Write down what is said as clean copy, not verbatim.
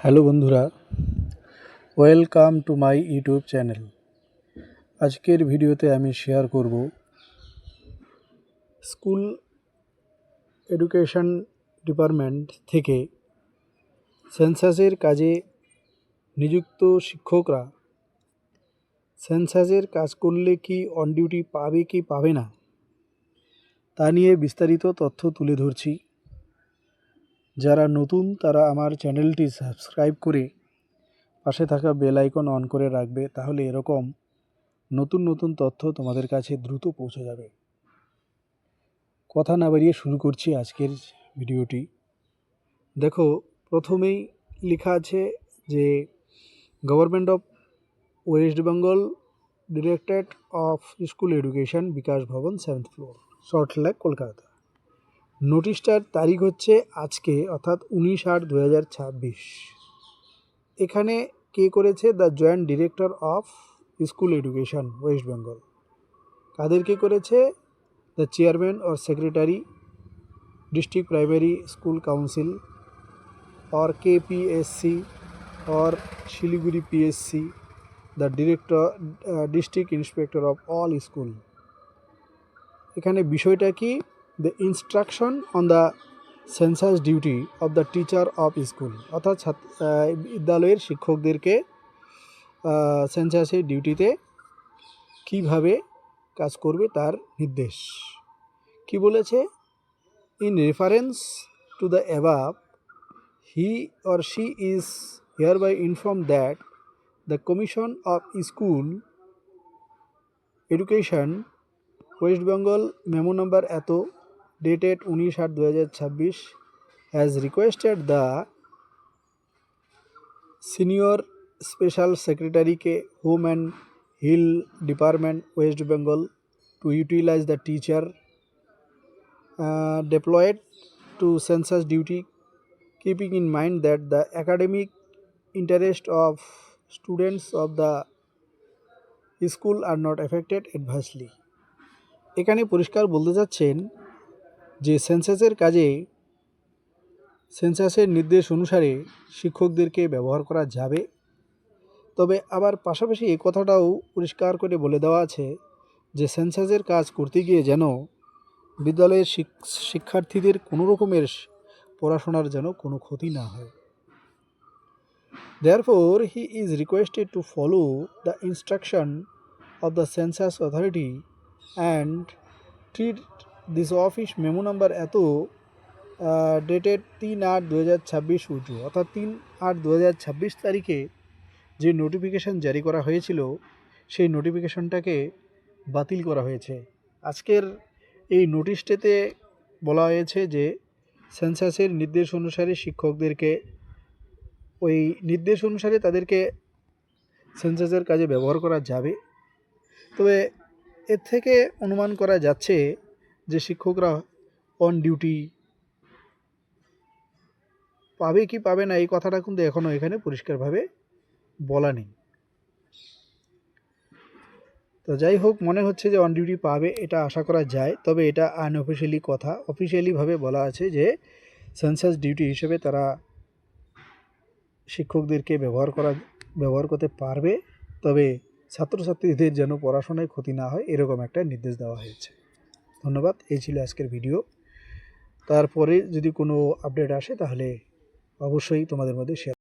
Hello বন্ধুরা, welcome to my YouTube channel. আজকের ভিডিওতে আমি শেয়ার করব স্কুল এডুকেশন ডিপার্টমেন্ট থেকে সেন্সাসের কাজে নিযুক্ত শিক্ষকরা সেন্সাসের কাজ করলে কি অন ডিউটি পাবে কি পাবে না তা নিয়ে বিস্তারিত তথ্য তুলে ধরছি। যারা নতুন তারা আমার চ্যানেলটি সাবস্ক্রাইব করে পাশে থাকা বেল আইকন অন করে রাখবে, তাহলে এরকম নতুন নতুন তথ্য তোমাদের কাছে দ্রুত পৌঁছে যাবে। কথা না বাড়িয়ে শুরু করছি আজকের ভিডিওটি। দেখো, প্রথমেই লেখা আছে যে government of West Bengal, directorate of school education, Bikash Bhavan, 7th floor, Salt Lake, Kolkata. নোটিশটার তারিখ হচ্ছে আজকে, অর্থাৎ 19/8/2026। এখানে কে করেছে? The joint director of school education West Bengal. কাদেরকে করেছে? the chairman or secretary district primary school council or KPSC or Shiliguri PSC, the director district inspector of all school। এখানে বিষয়টা কি? the instruction on the census duty of the teacher of school, অর্থাৎ বিদ্যালয়ের শিক্ষকদেরকে সেন্সাসের ডিউটিতে কিভাবে কাজ করবে তার নির্দেশ। কি বলেছে? In reference to the above, he or she is hereby informed that the Commission of School Education West Bengal memo number এত dated 19/8/2026 has requested the senior special secretary के Home and Hill Department West Bengal to utilize the teacher deployed to census duty, keeping in mind that the academic interest of students of the school are not affected adversely। এখানে পরিষ্কার বলতে চাচ্ছেন যে সেন্সাসের নির্দেশ অনুসারে শিক্ষকদেরকে ব্যবহার করা যাবে, তবে আবার পাশাপাশি এই কথাটাও পরিষ্কার করে বলে দেওয়া আছে যে সেন্সাসের কাজ করতে গিয়ে যেন বিদ্যালয়ের শিক্ষার্থীদের কোনো রকমের পড়াশোনার যেন কোনো ক্ষতি না হয়। Therefore, he is requested to follow the instruction of the census authority and treat this office memo number এত dated 3/8/2026 উজু, অর্থাৎ 3/8/2026 তারিখে যে নোটিফিকেশন জারি করা হয়েছিল সেই নোটিফিকেশনটাকে বাতিল করা হয়েছে। আজকের এই নোটিশটাতে বলা হয়েছে যে সেন্সাসের নির্দেশ অনুসারে শিক্ষকদেরকে ওই নির্দেশ অনুসারে তাদেরকে সেন্সাসের কাজে ব্যবহার করা যাবে। তবে এর থেকে অনুমান করা যাচ্ছে যে শিক্ষকরা অন ডিউটি পাবে কি পাবে না এই কথাটা কিন্তু এখনও এখানে পরিষ্কারভাবে বলা নেই। তো যাই হোক, মনে হচ্ছে যে অন ডিউটি পাবে, এটা আশা করা যায়। তবে এটা আনঅফিসিয়ালি কথা। অফিসিয়ালিভাবে বলা আছে যে সেন্সাস ডিউটি হিসেবে তারা শিক্ষকদেরকে ব্যবহার করতে পারবে, তবে ছাত্রছাত্রীদের যেন পড়াশোনায় ক্ষতি না হয় এরকম একটা নির্দেশ দেওয়া হয়েছে। ধন্যবাদ। এই ছিল আজকের ভিডিও। তারপরে যদি কোনো আপডেট আসে তাহলে অবশ্যই তোমাদের মধ্যে শেয়ার